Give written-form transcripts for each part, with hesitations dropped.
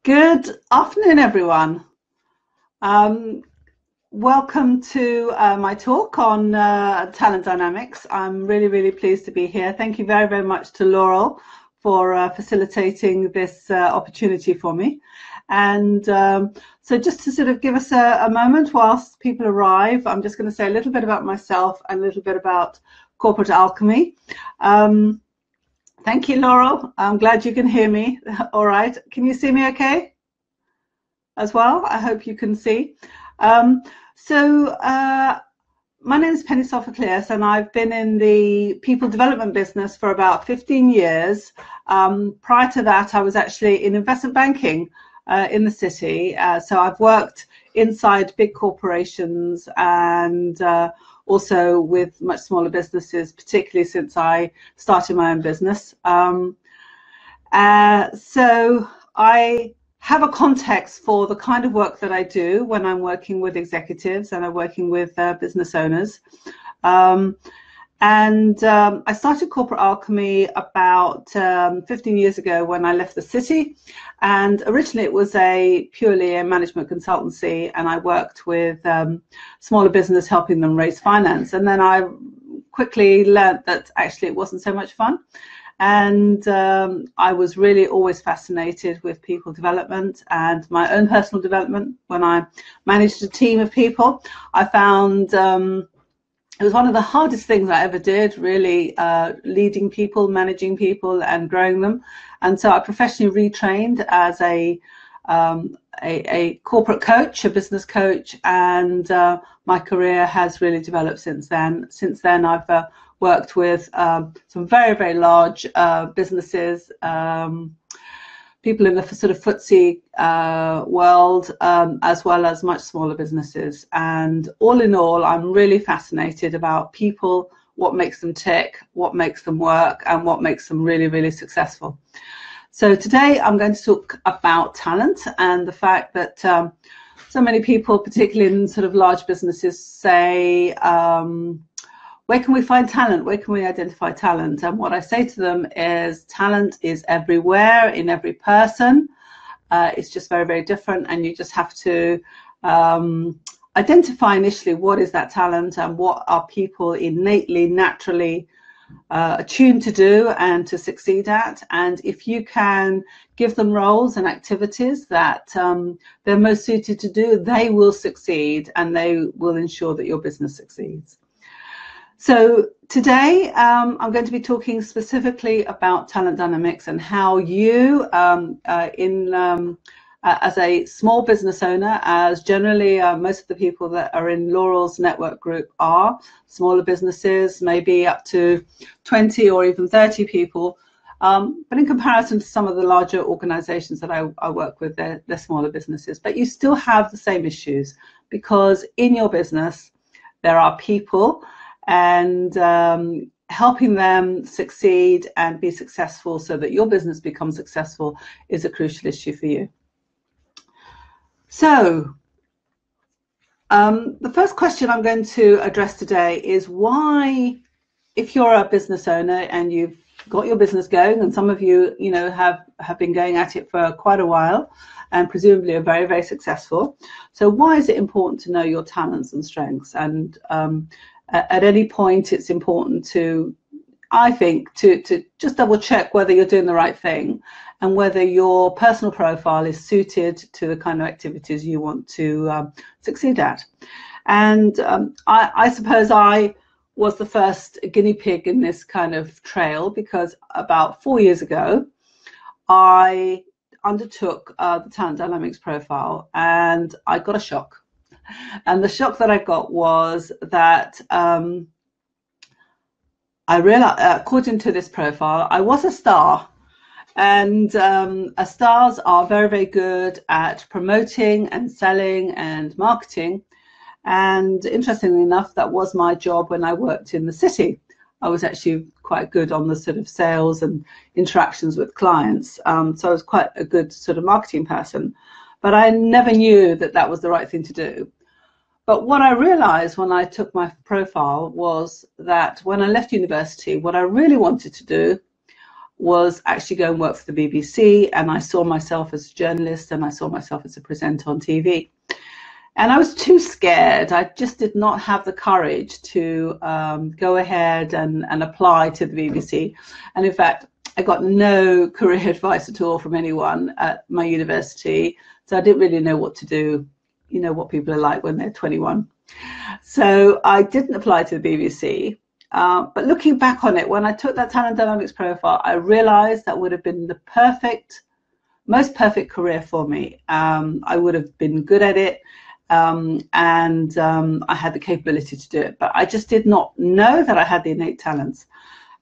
Good afternoon, everyone. Welcome to my talk on talent dynamics. I'm really pleased to be here. Thank you very much to Laurel for facilitating this opportunity for me. And so just to sort of give us a moment whilst people arrive, I'm just going to say a little bit about myself and a little bit about Corporate Alchemy. Thank you, Laurel. I'm glad you can hear me. All right. Can you see me okay as well? I hope you can see. My name is Sophocleous, and I've been in the people development business for about 15 years. Prior to that, I was actually in investment banking in the city. So I've worked inside big corporations and also with much smaller businesses, particularly since I started my own business. So I have a context for the kind of work that I do when I'm working with executives and I'm working with business owners. I started Corporate Alchemy about 15 years ago when I left the city. And originally it was purely a management consultancy, and I worked with smaller business, helping them raise finance. And then I quickly learned that actually it wasn't so much fun. And I was really always fascinated with people development and my own personal development. When I managed a team of people, I found it was one of the hardest things I ever did, really, leading people, managing people and growing them. And so I professionally retrained as a corporate coach, a business coach, and my career has really developed since then. Since then, I've worked with some very large businesses, people in the sort of FTSE world, as well as much smaller businesses. And all in all, I'm really fascinated about people, what makes them tick, what makes them work, and what makes them really successful. So today I'm going to talk about talent and the fact that so many people, particularly in sort of large businesses, say, where can we find talent? Where can we identify talent? And what I say to them is talent is everywhere, in every person. It's just very different, and you just have to identify initially what is that talent and what are people innately, naturally attuned to do and to succeed at. And if you can give them roles and activities that they're most suited to do, they will succeed, and they will ensure that your business succeeds. So today I'm going to be talking specifically about talent dynamics and how you, as a small business owner, as generally most of the people that are in Laurel's network group are smaller businesses, maybe up to 20 or even 30 people. But in comparison to some of the larger organizations that I work with, they're smaller businesses. But you still have the same issues, because in your business there are people, and helping them succeed and be successful so that your business becomes successful is a crucial issue for you. So the first question I'm going to address today is why, if you're a business owner and you've got your business going, and some of you, have been going at it for quite a while and presumably are very successful. So why is it important to know your talents and strengths? And at any point, it's important to, I think, to just double check whether you're doing the right thing and whether your personal profile is suited to the kind of activities you want to succeed at. And I suppose I was the first guinea pig in this kind of trail, because about 4 years ago, I undertook the talent dynamics profile, and I got a shock. And the shock that I got was that I realized, according to this profile, I was a star. And stars are very good at promoting and selling and marketing. And interestingly enough, that was my job when I worked in the city. I was actually quite good on the sort of sales and interactions with clients. So I was quite a good sort of marketing person. But I never knew that that was the right thing to do. But what I realized when I took my profile was that when I left university, what I really wanted to do was actually go and work for the BBC, and I saw myself as a journalist, and I saw myself as a presenter on TV. And I was too scared. I just did not have the courage to go ahead and apply to the BBC. And in fact, I got no career advice at all from anyone at my university. So I didn't really know what to do, you know, what people are like when they're 21. So I didn't apply to the BBC. But looking back on it, when I took that talent dynamics profile, I realized that would have been the most perfect career for me. I would have been good at it. I had the capability to do it, but I just did not know that I had the innate talents.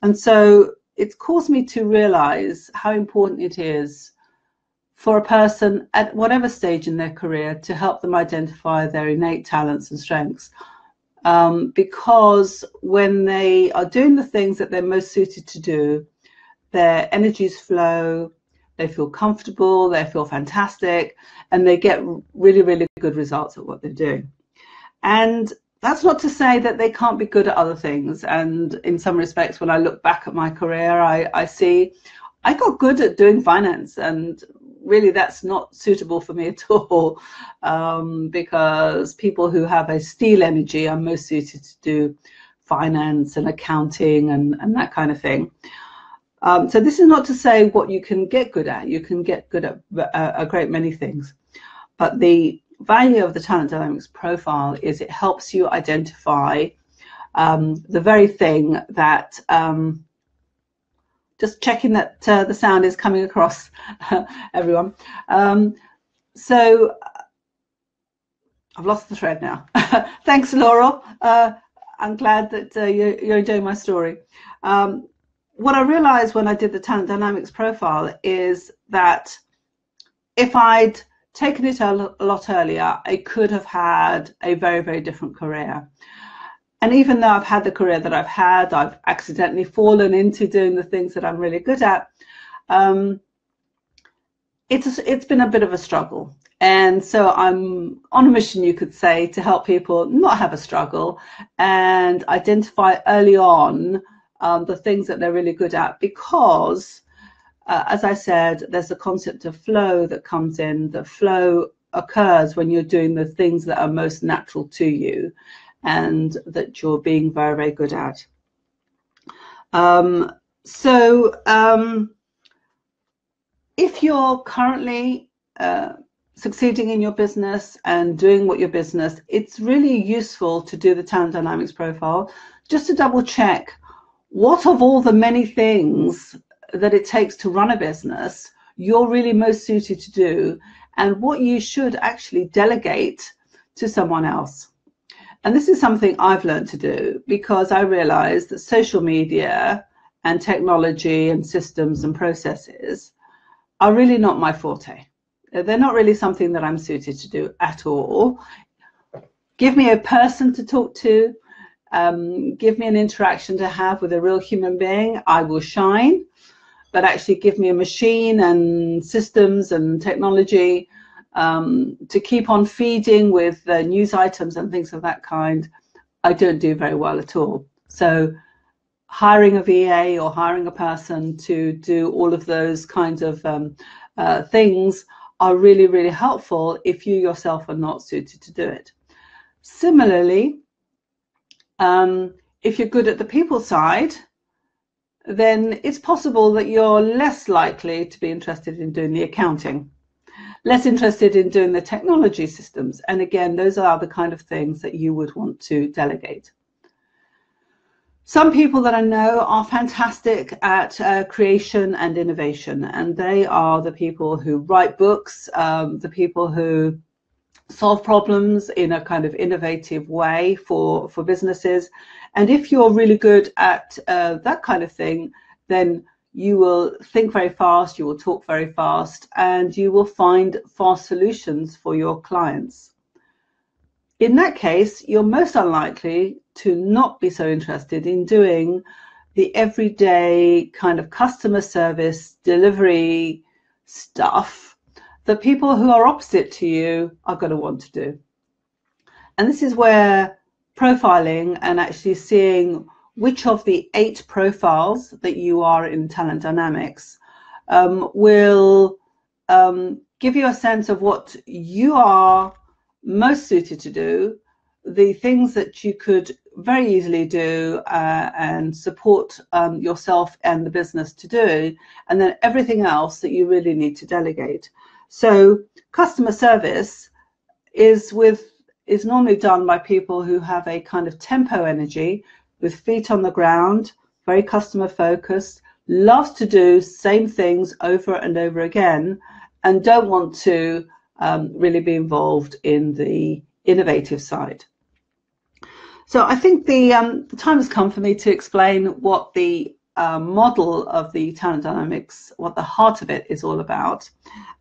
And so it's caused me to realize how important it is for a person at whatever stage in their career to help them identify their innate talents and strengths. Because when they are doing the things that they're most suited to do, their energies flow, they feel comfortable, they feel fantastic, and they get really, really good results at what they're doing. And that's not to say that they can't be good at other things. And in some respects, when I look back at my career, I see I got good at doing finance, and really that's not suitable for me at all, because people who have a steel energy are most suited to do finance and accounting and that kind of thing. So this is not to say what you can get good at. You can get good at a great many things. But the value of the talent dynamics profile is it helps you identify the very thing that, just checking that the sound is coming across, everyone. So I've lost the thread now. Thanks, Laurel. I'm glad that you're enjoying my story. What I realized when I did the talent dynamics profile is that if I'd taken it a lot earlier, I could have had a very, very different career. And even though I've had the career that I've had, I've accidentally fallen into doing the things that I'm really good at. It's been a bit of a struggle. And so I'm on a mission, you could say, to help people not have a struggle and identify early on the things that they're really good at, because as I said, there's a concept of flow that comes in. The flow occurs when you're doing the things that are most natural to you and that you're being very, very good at. If you're currently succeeding in your business and doing what your business, it's really useful to do the talent dynamics profile just to double check what of all the many things that it takes to run a business you're really most suited to do, and what you should actually delegate to someone else. And this is something I've learned to do because I realized that social media and technology and systems and processes are really not my forte. They're not really something that I'm suited to do at all. Give me a person to talk to, give me an interaction to have with a real human being, I will shine. But actually give me a machine and systems and technology to keep on feeding with news items and things of that kind, I don't do very well at all. So hiring a VA or hiring a person to do all of those kinds of things are really, really helpful if you yourself are not suited to do it. Similarly, if you're good at the people side, then it's possible that you're less likely to be interested in doing the accounting, less interested in doing the technology systems. And again, those are the kind of things that you would want to delegate. Some people that I know are fantastic at creation and innovation, and they are the people who write books, the people who solve problems in a kind of innovative way for businesses. And if you're really good at that kind of thing, then you will think very fast, you will talk very fast, and you will find fast solutions for your clients. In that case, you're most unlikely to not be so interested in doing the everyday kind of customer service delivery stuff that people who are opposite to you are going to want to do. And this is where profiling and actually seeing which of the 8 profiles that you are in talent dynamics will give you a sense of what you are most suited to do, the things that you could very easily do and support yourself and the business to do, and then everything else that you really need to delegate. So customer service is normally done by people who have a kind of tempo energy, with feet on the ground, very customer focused, loves to do same things over and over again, and don't want to really be involved in the innovative side. So I think the time has come for me to explain what the model of the talent dynamics, what the heart of it is all about.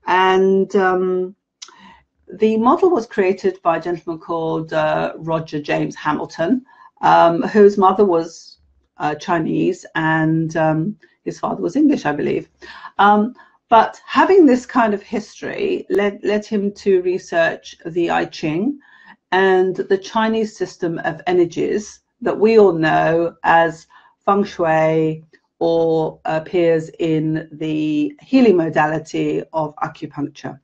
And the model was created by a gentleman called Roger James Hamilton, whose mother was Chinese and his father was English, I believe. But having this kind of history led him to research the I Ching and the Chinese system of energies that we all know as feng shui, or appears in the healing modality of acupuncture.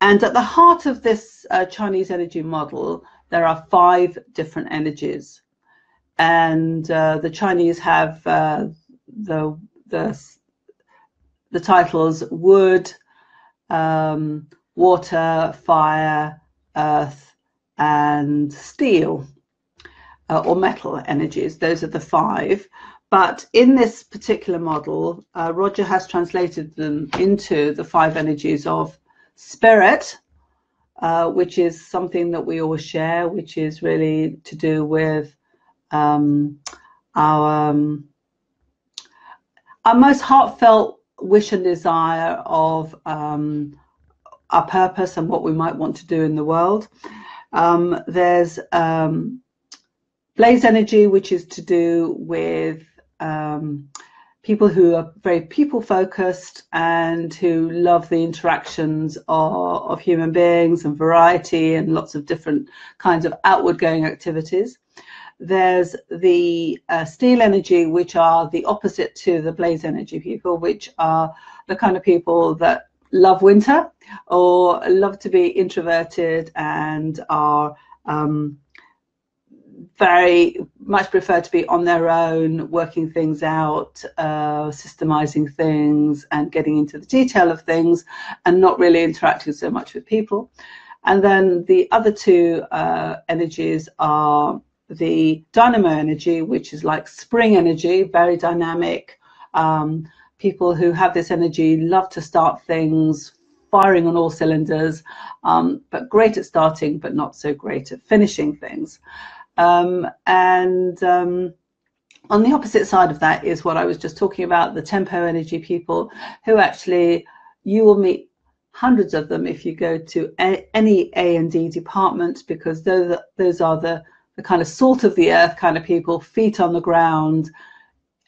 And at the heart of this Chinese energy model, there are 5 different energies. And the Chinese have the titles wood, water, fire, earth, and steel, or metal energies. Those are the 5. But in this particular model, Roger has translated them into the 5 energies of spirit, which is something that we all share, which is really to do with our most heartfelt wish and desire of our purpose and what we might want to do in the world. There's blaze energy, which is to do with people who are very people focused and who love the interactions of human beings and variety and lots of different kinds of outward going activities. There's the steel energy, which are the opposite to the blaze energy people, which are the kind of people that love winter or love to be introverted and are very much prefer to be on their own, working things out, systemizing things and getting into the detail of things and not really interacting so much with people. And then the other 2 energies are the dynamo energy, which is like spring energy, very dynamic. People who have this energy love to start things, firing on all cylinders, but great at starting, but not so great at finishing things. On the opposite side of that is what I was just talking about, the tempo energy people, who actually, you will meet hundreds of them if you go to any A&D department, because those are the kind of salt of the earth kind of people, feet on the ground,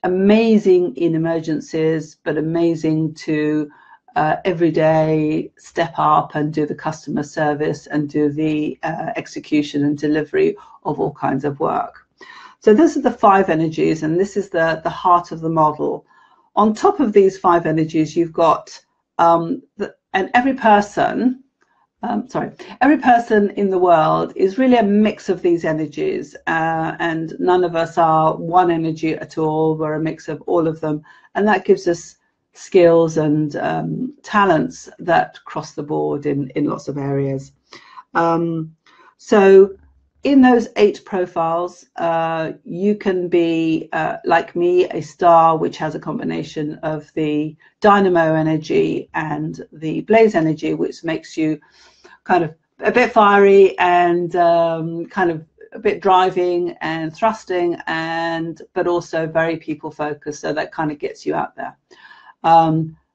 amazing in emergencies, but amazing to every day step up and do the customer service and do the execution and delivery of all kinds of work. So those are the 5 energies, and this is the heart of the model. On top of these 5 energies, you've got and every person in the world is really a mix of these energies, and none of us are one energy at all. We're a mix of all of them, and that gives us skills and talents that cross the board in lots of areas. So in those 8 profiles, you can be, like me, a star, which has a combination of the dynamo energy and the blaze energy, which makes you kind of a bit fiery and kind of a bit driving and thrusting, but also very people focused. So that kind of gets you out there.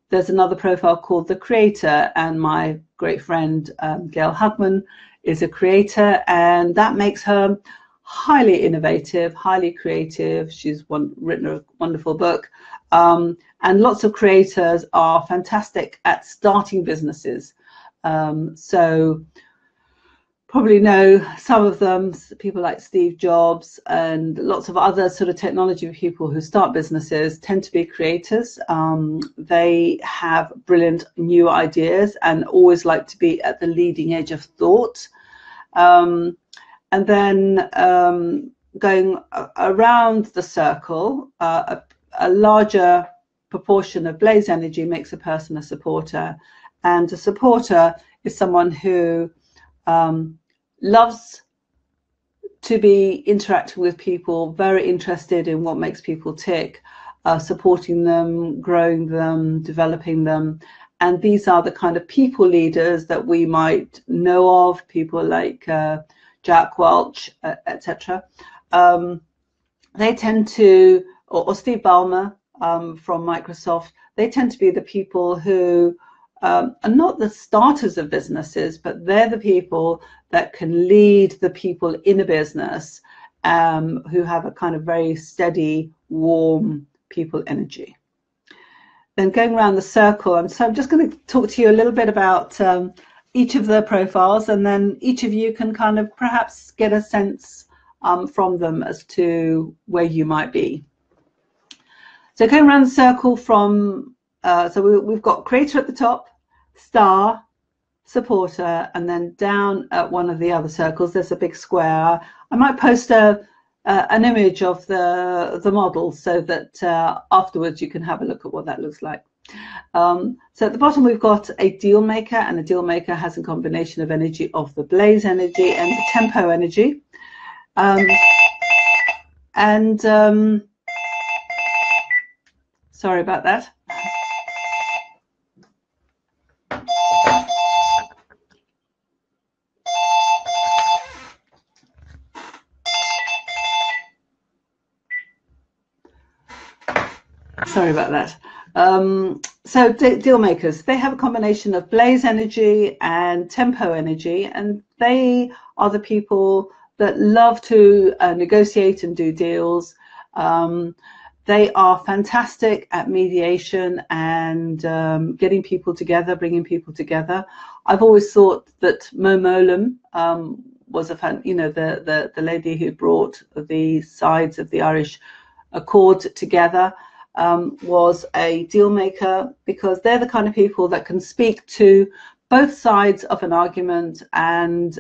There's another profile called the creator, and my great friend Gail Hugman is a creator, and that makes her highly innovative, highly creative. She's written a wonderful book, and lots of creators are fantastic at starting businesses. So probably know some of them, people like Steve Jobs and lots of other sort of technology people who start businesses tend to be creators. They have brilliant new ideas and always like to be at the leading edge of thought. And then going around the circle, a larger proportion of blaze energy makes a person a supporter. And a supporter is someone who loves to be interacting with people, very interested in what makes people tick, supporting them, growing them, developing them. And these are the kind of people leaders that we might know of, people like Jack Welch, etc. They tend to, or Steve Ballmer from Microsoft, they tend to be the people who are not the starters of businesses, but they're the people that can lead the people in a business who have a kind of very steady, warm people energy. Then going around the circle, so I'm just going to talk to you a little bit about each of the profiles, and then each of you can kind of perhaps get a sense from them as to where you might be. So going around the circle from, so we've got creator at the top, star, supporter, and then down at one of the other circles, there's a big square. I might post an image of the model so that afterwards you can have a look at what that looks like. So at the bottom we've got a deal maker, and a deal maker has a combination of energy of the blaze energy and the tempo energy. Sorry about that. Sorry about that. So deal makers, they have a combination of blaze energy and tempo energy, and they are the people that love to negotiate and do deals. They are fantastic at mediation and getting people together, bringing people together. I've always thought that Mo Mowlam was a fan, you know, the lady who brought the sides of the Irish Accord together. Was a deal maker, because they're the kind of people that can speak to both sides of an argument and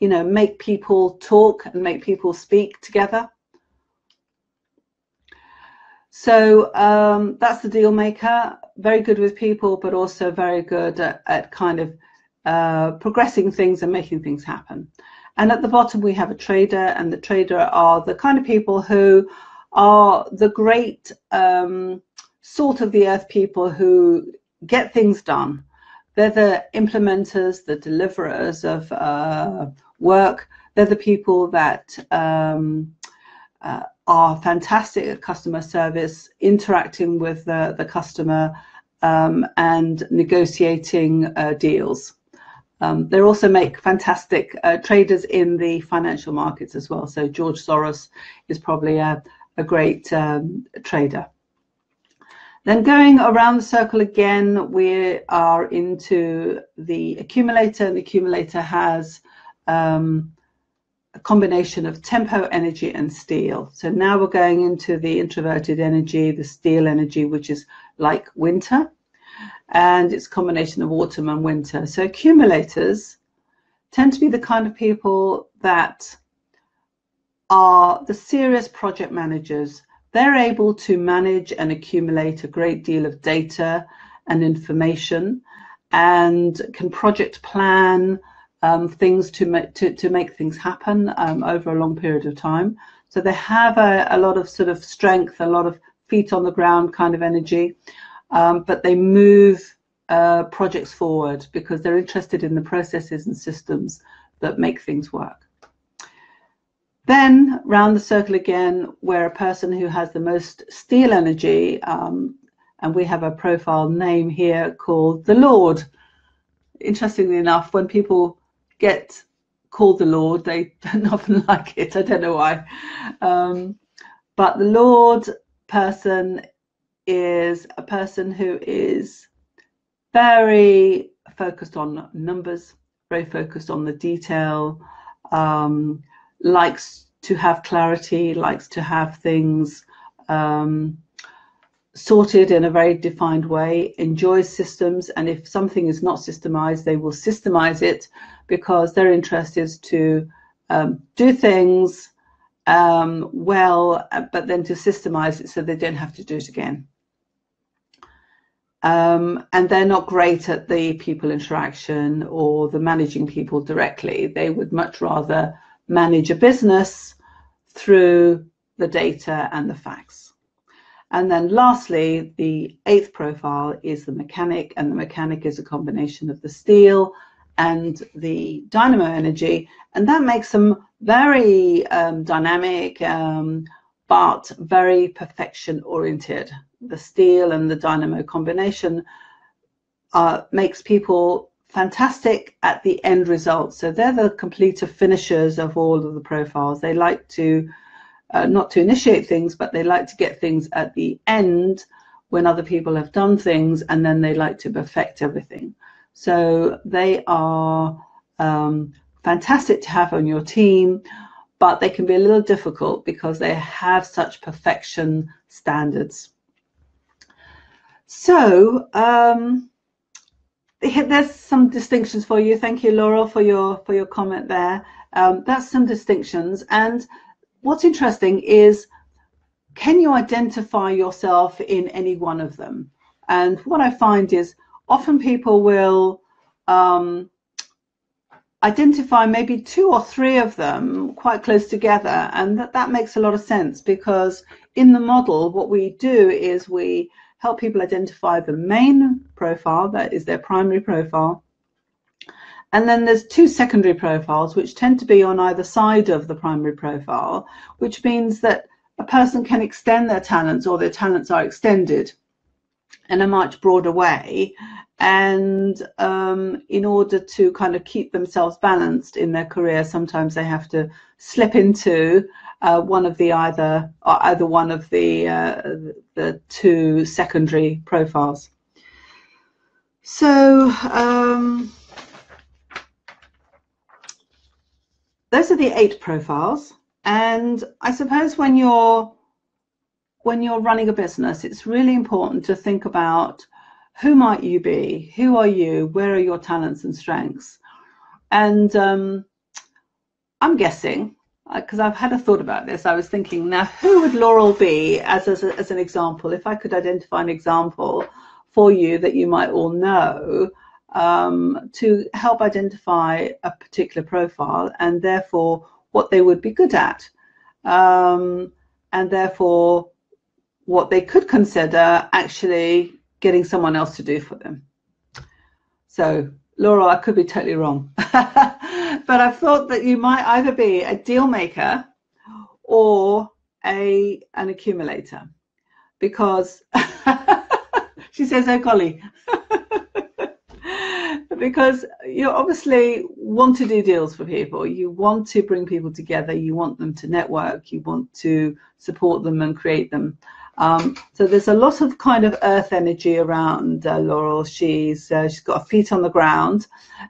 you know, make people talk and make people speak together. So that's the deal maker, very good with people, but also very good at kind of progressing things and making things happen. And at the bottom we have a trader, and the trader are the kind of people who are the great salt of the earth people who get things done. They're the implementers, the deliverers of work. They're the people that are fantastic at customer service, interacting with the customer and negotiating deals. They also make fantastic traders in the financial markets as well. So George Soros is probably a great trader. Then going around the circle again, we are into the accumulator, and the accumulator has a combination of tempo energy and steel. So now we're going into the introverted energy, the steel energy, which is like winter, and it's a combination of autumn and winter. So accumulators tend to be the kind of people that are the serious project managers. They're able to manage and accumulate a great deal of data and information, and can project plan things to make things happen over a long period of time. So they have a lot of sort of strength, a lot of feet on the ground kind of energy, but they move projects forward because they're interested in the processes and systems that make things work. Then round the circle again, we're a person who has the most steel energy, and we have a profile name here called the Lord. Interestingly enough, when people get called the Lord, they don't often like it. I don't know why. But the Lord person is a person who is very focused on numbers, very focused on the detail, likes to have clarity, likes to have things sorted in a very defined way, enjoys systems, and if something is not systemized, they will systemize it, because their interest is to do things well, but then to systemize it so they don't have to do it again. And they're not great at the people interaction or the managing people directly. They would much rather manage a business through the data and the facts. And then lastly, the 8th profile is the mechanic, and the mechanic is a combination of the steel and the dynamo energy, and that makes them very dynamic, but very perfection oriented. The steel and the dynamo combination makes people fantastic at the end result. So they're the completer finishers of all of the profiles. They like to not to initiate things, but they like to get things at the end when other people have done things, and then they like to perfect everything. So they are fantastic to have on your team, but they can be a little difficult because they have such perfection standards. So there's some distinctions for you. Thank you, Laurel, for your comment there. That's some distinctions. And what's interesting is, can you identify yourself in any one of them? And what I find is often people will identify maybe 2 or 3 of them quite close together, and that makes a lot of sense, because in the model what we do is we help people identify the main profile, that is their primary profile, and then there's 2 secondary profiles which tend to be on either side of the primary profile, which means that a person can extend their talents, or their talents are extended in a much broader way. And in order to kind of keep themselves balanced in their career, sometimes they have to slip into one of the either one of the 2 secondary profiles. So those are the 8 profiles. And I suppose when you're running a business, it's really important to think about, who might you be? Who are you? Where are your talents and strengths? And I'm guessing, because I've had a thought about this, I was thinking, now who would Laurel be as an example? If I could identify an example for you that you might all know, to help identify a particular profile, and therefore what they would be good at, and therefore what they could consider actually getting someone else to do for them. So Laurel, I could be totally wrong, but I've thought that you might either be a deal maker or an accumulator, because she says, oh golly, because you obviously want to do deals for people. You want to bring people together. You want them to network. You want to support them and create them. So there's a lot of kind of earth energy around Laurel. She's got her feet on the ground,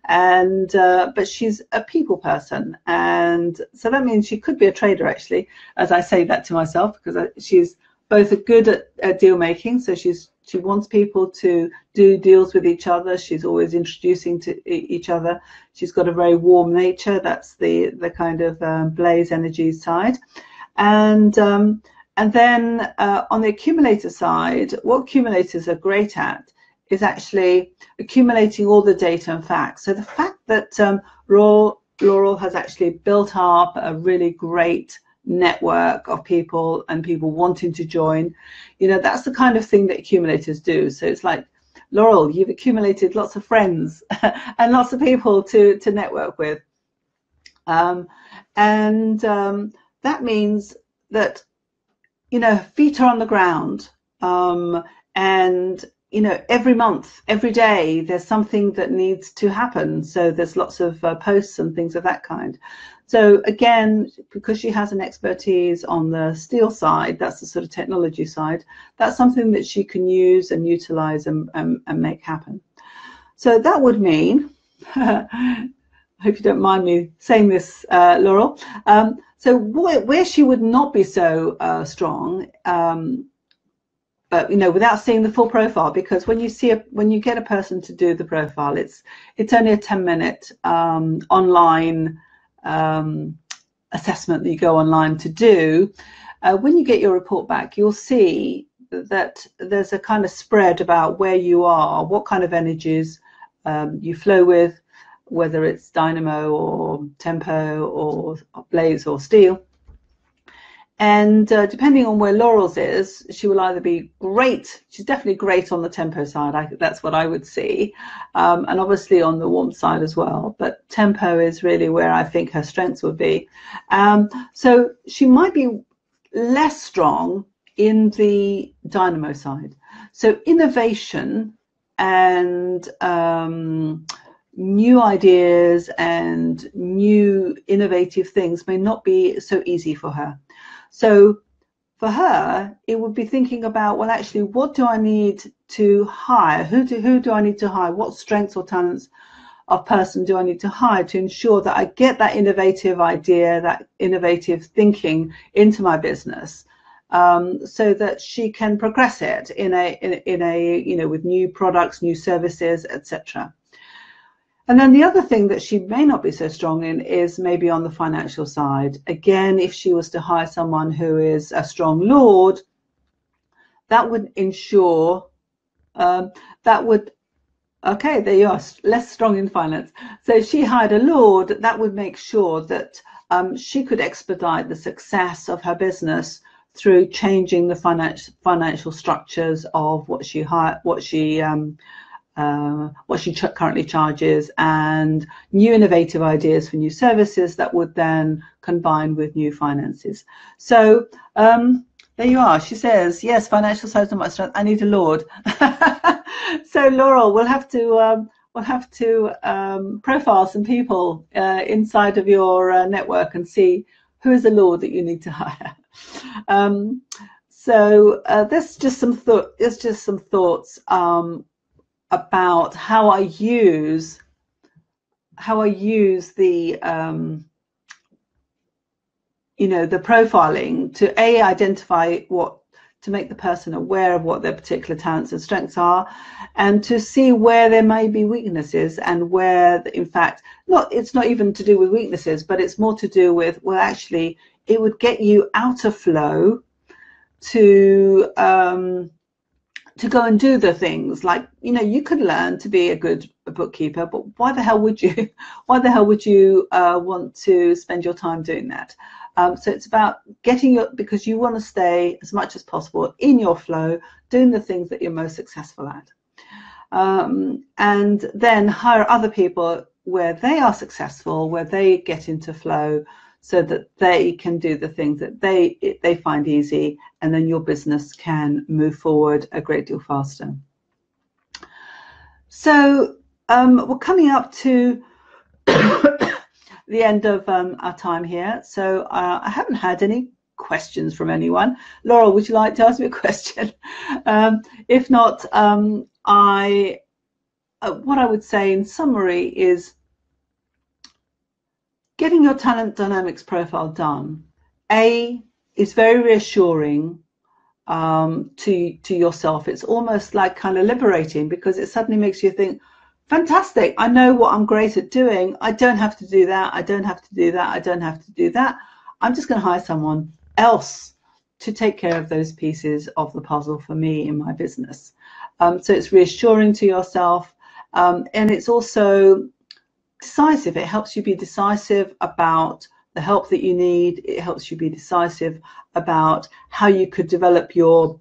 and but she's a people person, and so that means she could be a trader, actually, as I say that to myself, because she's both good at deal making. So she wants people to do deals with each other. She's always introducing to each other. She's got a very warm nature. That's the kind of blaze energy side. And then on the accumulator side, what accumulators are great at is actually accumulating all the data and facts. So the fact that Laurel has actually built up a really great network of people and people wanting to join, that's the kind of thing that accumulators do. So it's like, Laurel, you've accumulated lots of friends and lots of people to network with. That means that feet are on the ground, and every month, every day, there's something that needs to happen. So there's lots of posts and things of that kind. So again, because she has an expertise on the steel side, that's the sort of technology side, that's something that she can use and utilize and make happen. So that would mean I hope you don't mind me saying this, Laurel. So where she would not be so strong, but without seeing the full profile, because when you get a person to do the profile, it's only a 10-minute online assessment that you go online to do. When you get your report back, you'll see that there's a kind of spread about where you are, what kind of energies you flow with, whether it's dynamo or tempo or blaze or steel. And depending on where Laurel's is, she will either be great, she's definitely great on the tempo side, that's what I would see, and obviously on the warmth side as well, but tempo is really where I think her strengths would be. So she might be less strong in the dynamo side. So innovation and new ideas and new innovative things may not be so easy for her. So for her, it would be thinking about, well, actually, what do I need to hire? Who do I need to hire? What strengths or talents of person do I need to hire to ensure that I get that innovative idea, that innovative thinking into my business, so that she can progress it in a with new products, new services, etc. And then the other thing that she may not be so strong in is maybe on the financial side. Again, if she was to hire someone who is a strong lord, that would ensure okay, there you are, less strong in finance. So if she hired a lord, that would make sure that she could expedite the success of her business through changing the financial structures of what she currently charges, and new innovative ideas for new services that would then combine with new finances. So there you are. She says, yes, financial side is not my strength. I need a lord. So Laurel, we'll have to profile some people inside of your network and see who is the lord that you need to hire. So there's just some thoughts about how I use the the profiling to identify to make the person aware of what their particular talents and strengths are, and to see where there may be weaknesses, and where in fact it's not even to do with weaknesses, but it's more to do with, well, actually it would get you out of flow to go and do the things like, you could learn to be a good bookkeeper, but why the hell would you want to spend your time doing that? So it's about because you want to stay as much as possible in your flow, doing the things that you're most successful at, and then hire other people where they are successful, where they get into flow, so that they can do the things that they find easy, and then your business can move forward a great deal faster. So we're coming up to the end of our time here. So I haven't had any questions from anyone. Laurel, would you like to ask me a question? If not, what I would say in summary is, getting your talent dynamics profile done, is very reassuring to yourself. It's almost like kind of liberating, because it suddenly makes you think, fantastic, I know what I'm great at doing. I don't have to do that. I don't have to do that. I don't have to do that. I'm just going to hire someone else to take care of those pieces of the puzzle for me in my business. So it's reassuring to yourself, and it's also decisive. It helps you be decisive about the help that you need. It helps you be decisive about how you could develop your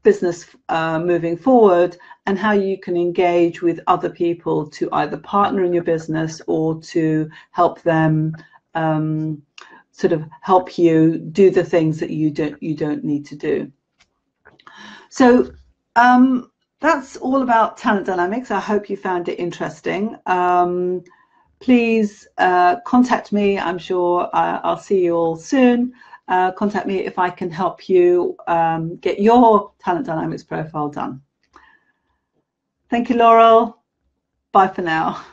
business moving forward, and how you can engage with other people to either partner in your business or to help them sort of help you do the things that you don't need to do. So that's all about talent dynamics. I hope you found it interesting. Please contact me. I'm sure I'll see you all soon. Contact me if I can help you get your talent dynamics profile done. Thank you, Laurel. Bye for now.